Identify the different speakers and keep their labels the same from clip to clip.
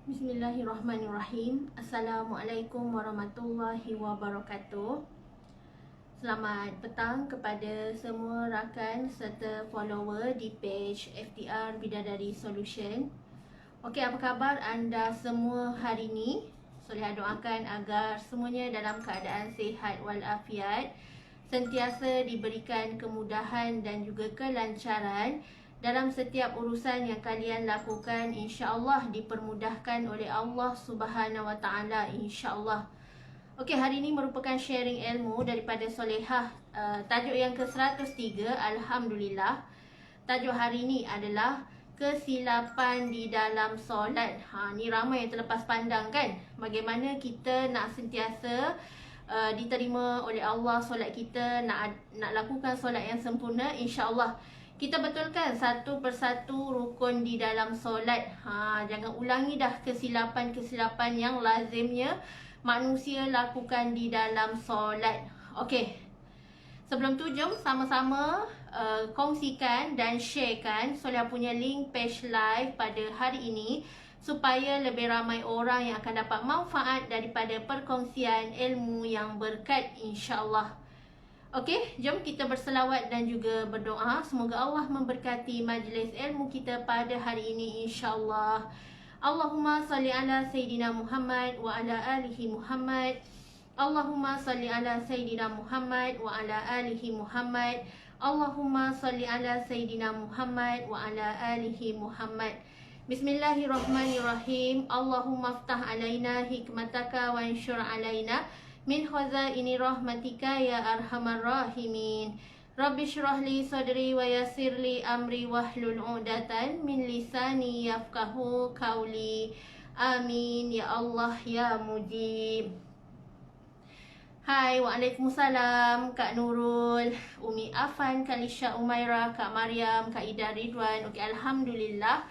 Speaker 1: Bismillahirrahmanirrahim. Assalamualaikum warahmatullahi wabarakatuh. Selamat petang kepada semua rakan serta follower di page FDR Bidadari Solution. Okey, apa khabar anda semua hari ini? Soleha doakan agar semuanya dalam keadaan sihat walafiat, sentiasa diberikan kemudahan dan juga kelancaran dalam setiap urusan yang kalian lakukan. InsyaAllah dipermudahkan oleh Allah Subhanahu Wa Taala, insyaAllah. Okey, hari ini merupakan sharing ilmu daripada Solehah. Tajuk yang ke-103, Alhamdulillah. Tajuk hari ini adalah kesilapan di dalam solat. Ni ramai yang terlepas pandang kan, bagaimana kita nak sentiasa diterima oleh Allah solat kita, nak lakukan solat yang sempurna. InsyaAllah kita betulkan satu persatu rukun di dalam solat. Jangan ulangi dah kesilapan-kesilapan yang lazimnya manusia lakukan di dalam solat. Okey, sebelum tu jom sama-sama kongsikan dan sharekan Soleh punya link page live pada hari ini, supaya lebih ramai orang yang akan dapat manfaat daripada perkongsian ilmu yang berkat, insyaAllah. Okey, jom kita berselawat dan juga berdoa. Semoga Allah memberkati majlis ilmu kita pada hari ini, insyaAllah. Allahumma salli ala Sayyidina Muhammad wa ala alihi Muhammad. Allahumma salli ala Sayyidina Muhammad wa ala alihi Muhammad. Allahumma salli ala Sayyidina Muhammad wa ala alihi Muhammad. Bismillahirrahmanirrahim. Allahumma aftah alaina hikmataka wa ansyur alaina min khazaini rahmatika ya arhamar rahimin. Rabbi syrah li sadri wa yassir li amri wahlul 'uqdatan min lisani yafqahu qawli. Amin ya Allah ya Mujib. Hai, waalaikumsalam Kak Nurul, Umi Afan, Kak Lisha Umairah, Kak Mariam, Kak Ida Ridwan. Okey, alhamdulillah.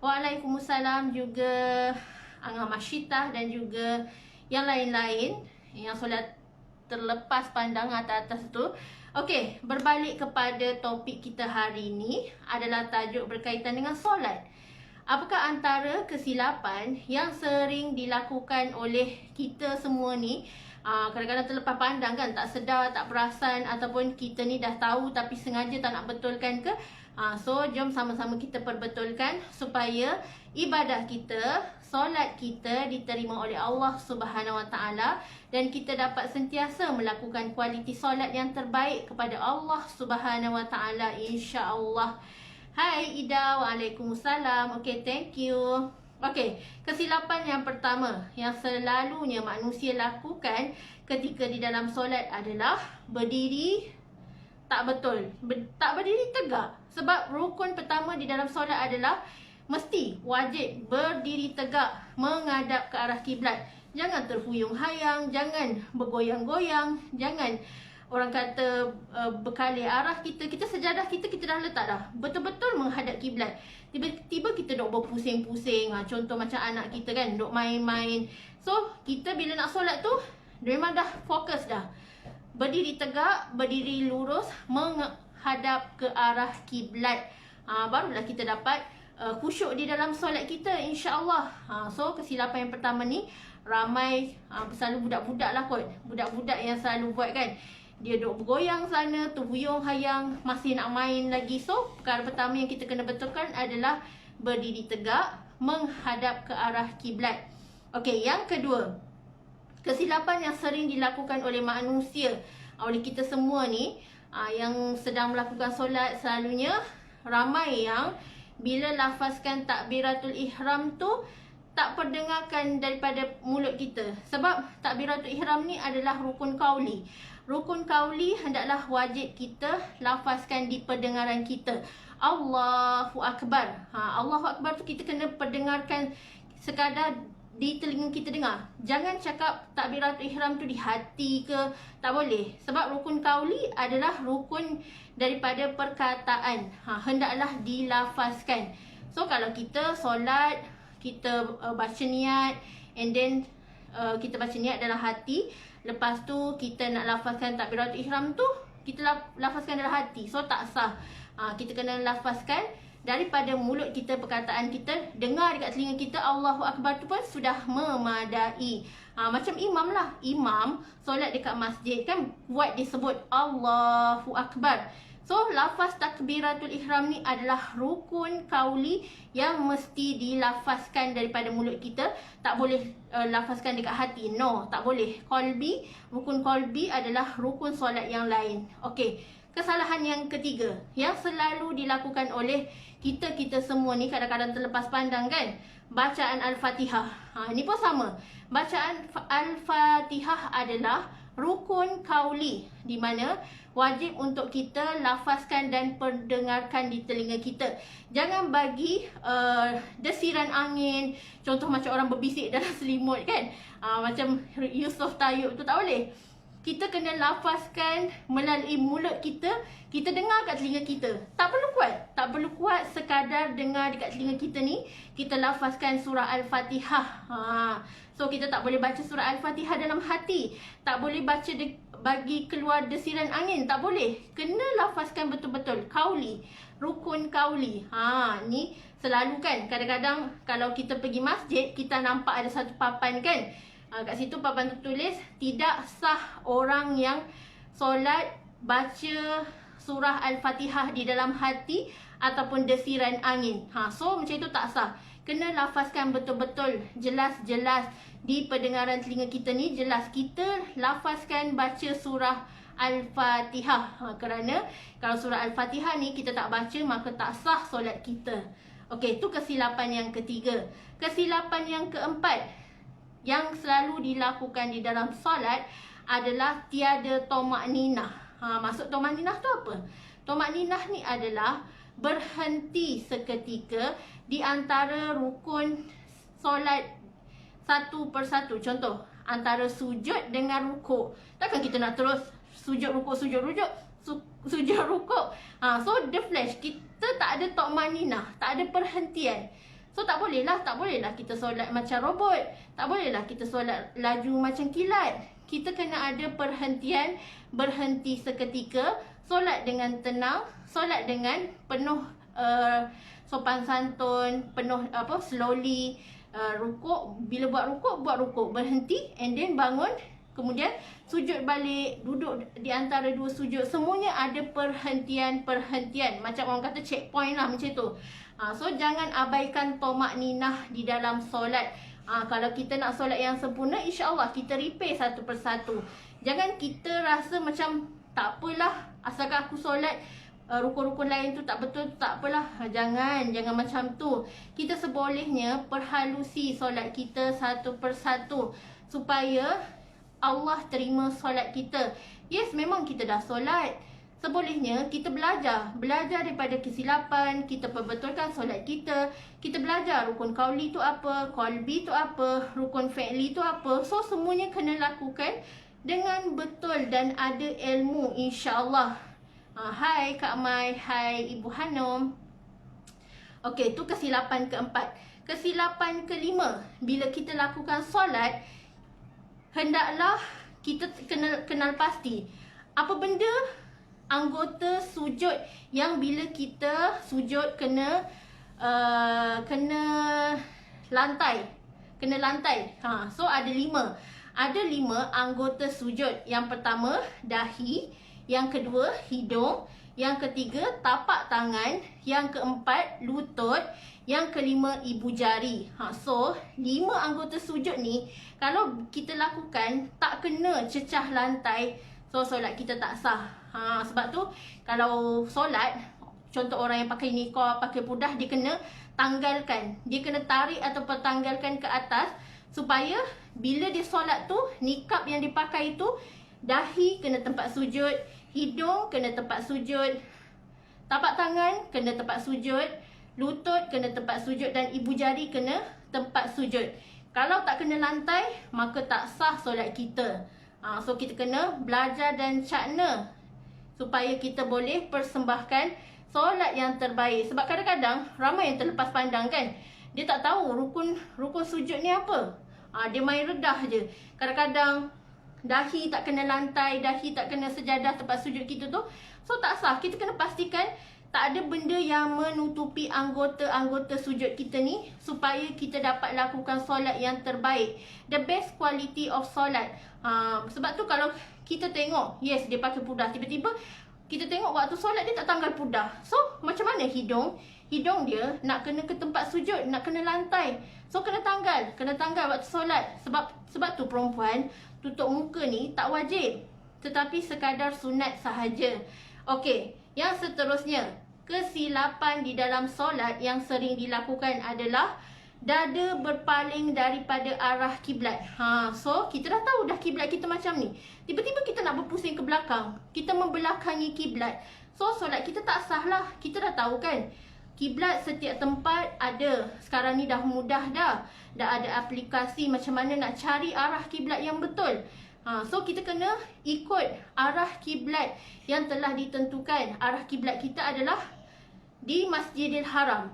Speaker 1: Waalaikumsalam juga Angah Masyitah dan juga yang lain-lain yang solat terlepas pandang atas tu. Okey, berbalik kepada topik kita hari ini adalah tajuk berkaitan dengan solat. Apakah antara kesilapan yang sering dilakukan oleh kita semua ni? Kadang-kadang terlepas pandang kan, tak sedar, tak perasan, ataupun kita ni dah tahu tapi sengaja tak nak betulkan ke? So, jom sama-sama kita perbetulkan supaya ibadah kita, solat kita diterima oleh Allah Subhanahu Wa Taala dan kita dapat sentiasa melakukan kualiti solat yang terbaik kepada Allah Subhanahu Wa Taala, insya-Allah. Hai Ida, waalaikumsalam. Okey, thank you. Okey, kesilapan yang pertama yang selalunya manusia lakukan ketika di dalam solat adalah berdiri tak betul, tak berdiri tegak. Sebab rukun pertama di dalam solat adalah mesti wajib berdiri tegak menghadap ke arah kiblat. Jangan terhuyung hayang, jangan bergoyang-goyang, jangan orang kata berkali arah kita sejadah kita dah letak dah betul-betul menghadap kiblat. Tiba-tiba kita dok berpusing-pusing. Contoh macam anak kita kan dok main-main. So, kita bila nak solat tu memang dah fokus dah. Berdiri tegak, berdiri lurus menghadap ke arah kiblat. Barulah kita dapat khusyuk di dalam solat kita, insya-Allah. So, kesilapan yang pertama ni ramai selalu budak-budak lah kot. Budak-budak yang selalu buat kan. Dia duk bergoyang sana, terhuyung hayang, masih nak main lagi. So, perkara pertama yang kita kena betulkan adalah berdiri tegak menghadap ke arah kiblat. Okey, yang kedua, kesilapan yang sering dilakukan oleh manusia, oleh kita semua ni yang sedang melakukan solat, selalunya ramai yang bila lafazkan takbiratul ihram tu tak perdengarkan daripada mulut kita. Sebab takbiratul ihram ni adalah rukun qauli. Rukun qauli hendaklah wajib kita lafazkan di pendengaran kita. Allahu Akbar. Allahu Akbar tu kita kena perdengarkan sekadar di telinga kita dengar. Jangan cakap takbiratul ihram tu di hati ke, tak boleh. Sebab rukun qauli adalah rukun daripada perkataan. Hendaklah dilafazkan. So, kalau kita solat, kita baca niat, and then kita baca niat dalam hati, lepas tu kita nak lafazkan takbiratul ihram tu, kita lafazkan dalam hati. So, tak sah. Kita kena lafazkan daripada mulut kita, perkataan kita, dengar dekat telinga kita Allahu Akbar tu pun sudah memadai. Macam imam lah. Imam solat dekat masjid kan buat disebut Allahu Akbar. So, lafaz takbiratul ihram ni adalah rukun kauli yang mesti dilafazkan daripada mulut kita. Tak boleh lafazkan dekat hati. No, tak boleh. Qalbi, rukun qalbi adalah rukun solat yang lain. Okey. Kesalahan yang ketiga yang selalu dilakukan oleh kita semua ni, kadang-kadang terlepas pandang kan. Bacaan Al-Fatihah. Ni pun sama. Bacaan Al-Fatihah adalah rukun kauli di mana wajib untuk kita lafazkan dan perdengarkan di telinga kita. Jangan bagi desiran angin, contoh macam orang berbisik dalam selimut kan. Macam Yusof Tayyub tu tak boleh. Kita kena lafazkan melalui mulut kita, kita dengar kat telinga kita. Tak perlu kuat. Tak perlu kuat, sekadar dengar dekat telinga kita ni, kita lafazkan surah Al-Fatihah. So, kita tak boleh baca surah Al-Fatihah dalam hati. Tak boleh baca bagi keluar desiran angin. Tak boleh. Kena lafazkan betul-betul. Kauli. Rukun kauli. Ni selalu kan. Kadang-kadang kalau kita pergi masjid, kita nampak ada satu papan kan. Kat situ papan tertulis, tidak sah orang yang solat baca surah Al-Fatihah di dalam hati ataupun desiran angin. So macam itu tak sah. Kena lafazkan betul-betul, jelas-jelas di pendengaran telinga kita ni, jelas kita lafazkan baca surah Al-Fatihah. Kerana kalau surah Al-Fatihah ni kita tak baca, maka tak sah solat kita. Okey, itu kesilapan yang ketiga. Kesilapan yang keempat yang selalu dilakukan di dalam solat adalah tiada tomak-ninah. Maksud tomak-ninah tu apa? Tomak-ninah ni adalah berhenti seketika di antara rukun solat satu persatu. Contoh, antara sujud dengan rukuk. Takkan kita nak terus sujud rukuk, sujud rukuk. So the flash, kita tak ada tomak-ninah, tak ada perhentian. So tak bolehlah kita solat macam robot. Tak bolehlah kita solat laju macam kilat. Kita kena ada perhentian, berhenti seketika, solat dengan tenang, solat dengan penuh sopan santun, penuh slowly, rukuk, bila buat rukuk, berhenti and then bangun, kemudian sujud balik, duduk di antara dua sujud. Semuanya ada perhentian. Macam orang kata checkpoint lah macam tu. So jangan abaikan tomak-ninah di dalam solat. Kalau kita nak solat yang sempurna, insya-Allah kita repair satu persatu. Jangan kita rasa macam tak apalah, asalkan aku solat rukun-rukun lain tu tak betul, tak apalah. Jangan macam tu. Kita sebolehnya perhalusi solat kita satu persatu supaya Allah terima solat kita. Yes, memang kita dah solat. Sebolehnya kita belajar daripada kesilapan, kita perbetulkan solat kita. Kita belajar rukun kauli tu apa, qalbi tu apa, rukun fi'li tu apa. So semuanya kena lakukan dengan betul dan ada ilmu, insya-Allah. Hai Kak Mai, hai Ibu Hanum. Okey, tu kesilapan keempat. Kesilapan kelima, bila kita lakukan solat, hendaklah kita kenal pasti apa benda anggota sujud yang bila kita sujud kena lantai. So ada 5 anggota sujud. Yang pertama dahi, yang kedua hidung, yang ketiga tapak tangan, yang keempat lutut, yang kelima ibu jari. So 5 anggota sujud ni kalau kita lakukan tak kena cecah lantai, so solat kita tak sah. Sebab tu kalau solat, contoh orang yang pakai niqab, pakai pudah, dia kena tanggalkan. Dia kena tarik ataupun tanggalkan ke atas supaya bila dia solat tu, niqab yang dipakai tu, dahi kena tempat sujud, hidung kena tempat sujud, tapak tangan kena tempat sujud, lutut kena tempat sujud dan ibu jari kena tempat sujud. Kalau tak kena lantai, maka tak sah solat kita. So kita kena belajar dan cakna supaya kita boleh persembahkan solat yang terbaik. Sebab kadang-kadang ramai yang terlepas pandang kan. Dia tak tahu rukun sujud ni apa. Dia main redah je. Kadang-kadang dahi tak kena lantai, dahi tak kena sejadah tempat sujud kita tu. So tak sah. Kita kena pastikan Tak ada benda yang menutupi anggota-anggota sujud kita ni supaya kita dapat lakukan solat yang terbaik. The best quality of solat. Sebab tu kalau kita tengok, yes dia pakai pudah, tiba-tiba kita tengok waktu solat dia tak tanggal pudah. So macam mana hidung? Hidung dia nak kena ke tempat sujud, nak kena lantai. So kena tanggal waktu solat. Sebab tu perempuan tutup muka ni tak wajib, tetapi sekadar sunat sahaja. Okey, yang seterusnya, kesilapan di dalam solat yang sering dilakukan adalah dada berpaling daripada arah kiblat. So kita dah tahu dah kiblat kita macam ni. Tiba-tiba kita nak berpusing ke belakang, kita membelakangi kiblat. So solat kita tak sah lah. Kita dah tahu kan, kiblat setiap tempat ada. Sekarang ni dah mudah dah. Dah ada aplikasi macam mana nak cari arah kiblat yang betul. So kita kena ikut arah kiblat yang telah ditentukan. Arah kiblat kita adalah di Masjidil Haram.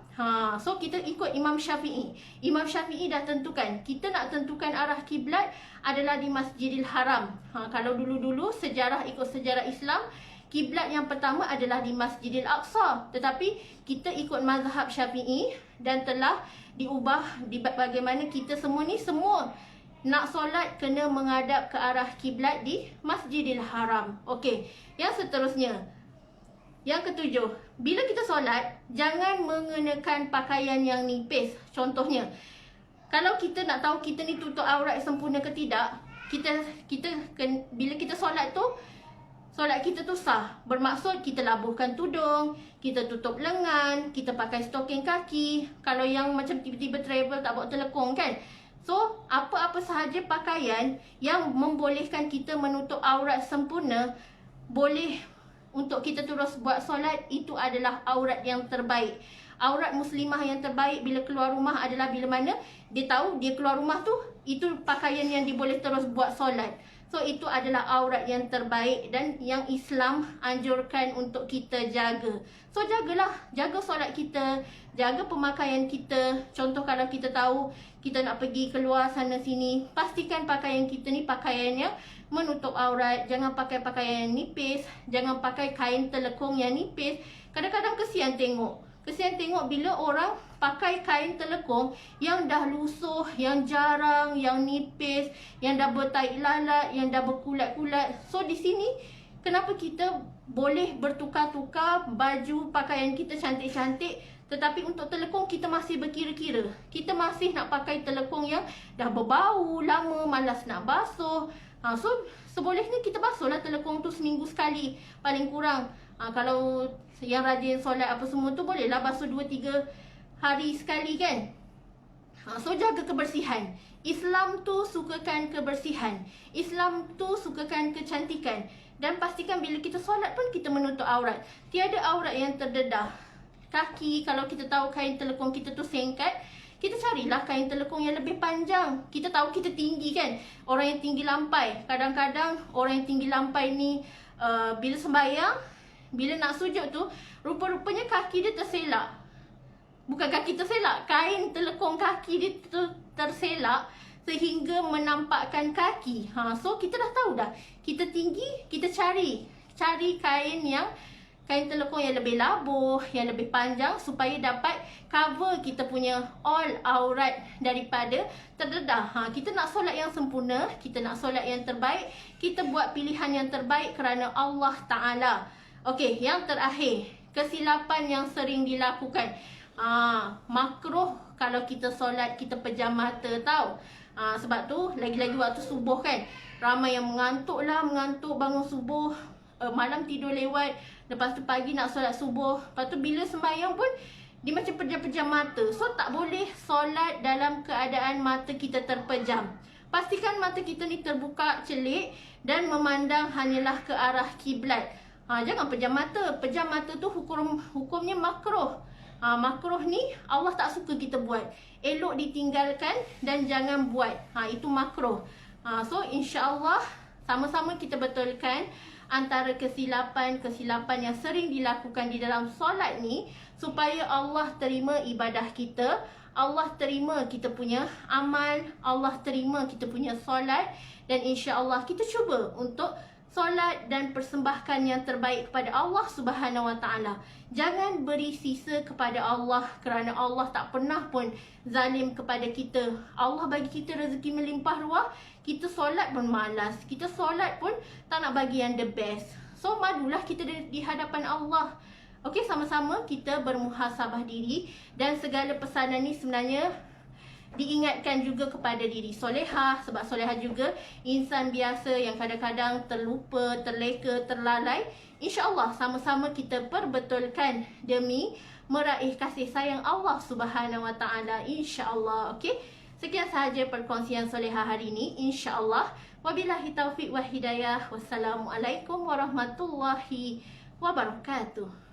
Speaker 1: So kita ikut Imam Syafi'i. Imam Syafi'i dah tentukan, kita nak tentukan arah kiblat adalah di Masjidil Haram. Kalau dulu-dulu ikut sejarah Islam, kiblat yang pertama adalah di Masjidil Aqsa. Tetapi kita ikut mazhab Syafi'i dan telah diubah bagaimana kita semua nak solat kena menghadap ke arah kiblat di Masjidil Haram. Okey, yang seterusnya, yang ketujuh, bila kita solat jangan mengenakan pakaian yang nipis. Contohnya, kalau kita nak tahu kita ni tutup aurat sempurna ke tidak, bila kita solat tu, solat kita tu sah. Bermaksud kita labuhkan tudung, kita tutup lengan, kita pakai stoking kaki. Kalau yang macam tiba-tiba travel tak bawa telekong kan. So, apa-apa sahaja pakaian yang membolehkan kita menutup aurat sempurna, boleh untuk kita terus buat solat, itu adalah aurat yang terbaik. Aurat muslimah yang terbaik bila keluar rumah adalah bila mana dia tahu dia keluar rumah tu, itu pakaian yang dia boleh terus buat solat. So itu adalah aurat yang terbaik dan yang Islam anjurkan untuk kita jaga. So jagalah, jaga solat kita, jaga pemakaian kita. Contoh kalau kita tahu kita nak pergi keluar sana sini, pastikan pakaian kita ni pakaian yang menutup aurat. Jangan pakai pakaian yang nipis, jangan pakai kain telekung yang nipis. Kadang-kadang kesian tengok bila orang pakai kain telekung yang dah lusuh, yang jarang, yang nipis, yang dah bertaik lalat, yang dah berkulat-kulat. So di sini kenapa kita boleh bertukar-tukar baju pakaian kita cantik-cantik, tetapi untuk telekung kita masih berkira-kira. Kita masih nak pakai telekung yang dah berbau lama, malas nak basuh. So sebolehnya kita basuhlah telekung tu seminggu sekali paling kurang. Kalau yang rajin solat apa semua tu, bolehlah basuh 2-3 hari sekali kan. So jaga kebersihan. Islam tu sukakan kebersihan. Islam tu sukakan kecantikan. Dan pastikan bila kita solat pun kita menutup aurat. Tiada aurat yang terdedah. Kaki, kalau kita tahu kain telekung kita tu singkat, kita carilah kain telekung yang lebih panjang. Kita tahu kita tinggi kan, orang yang tinggi lampai. Kadang-kadang orang yang tinggi lampai ni bila sembahyang, bila nak sujud tu, rupa-rupanya kaki dia terselak. Bukan kaki terselak, kain telekung kaki dia terselak sehingga menampakkan kaki. So kita dah tahu dah, kita tinggi, kita cari kain telekung yang lebih labuh, yang lebih panjang supaya dapat cover kita punya all aurat daripada terdedah. Kita nak solat yang sempurna, kita nak solat yang terbaik, kita buat pilihan yang terbaik kerana Allah Ta'ala. Okey, yang terakhir, kesilapan yang sering dilakukan. Makruh kalau kita solat kita pejam mata tau. Sebab tu lagi-lagi waktu subuh kan, ramai yang mengantuk bangun subuh, malam tidur lewat, lepas tu pagi nak solat subuh, lepas tu bila sembahyang pun dia macam pejam-pejam mata. So tak boleh solat dalam keadaan mata kita terpejam. Pastikan mata kita ni terbuka celik dan memandang hanyalah ke arah kiblat. Jangan pejam mata. Pejam mata tu hukumnya makruh. Makruh ni Allah tak suka kita buat. Elok ditinggalkan dan jangan buat. Itu makruh. So insya-Allah sama-sama kita betulkan antara kesilapan yang sering dilakukan di dalam solat ni, supaya Allah terima ibadah kita, Allah terima kita punya amal, Allah terima kita punya solat, dan insya-Allah kita cuba untuk solat dan persembahkan yang terbaik kepada Allah Subhanahu Wa Taala. Jangan beri sisa kepada Allah, kerana Allah tak pernah pun zalim kepada kita. Allah bagi kita rezeki melimpah ruah, kita solat pun malas, kita solat pun tak nak bagi yang the best. So malulah kita di hadapan Allah. Okey, sama-sama kita bermuhasabah diri, dan segala pesanan ni sebenarnya diingatkan juga kepada diri solehah, sebab solehah juga insan biasa yang kadang-kadang terlupa, terleka, terlalai. InsyaAllah sama-sama kita perbetulkan demi meraih kasih sayang Allah Subhanahu Wa Taala, insyaAllah. Okey, sekian sahaja perkongsian solehah hari ini, insyaAllah. Wabillahi taufiq wa hidayah. Wassalamualaikum warahmatullahi wabarakatuh.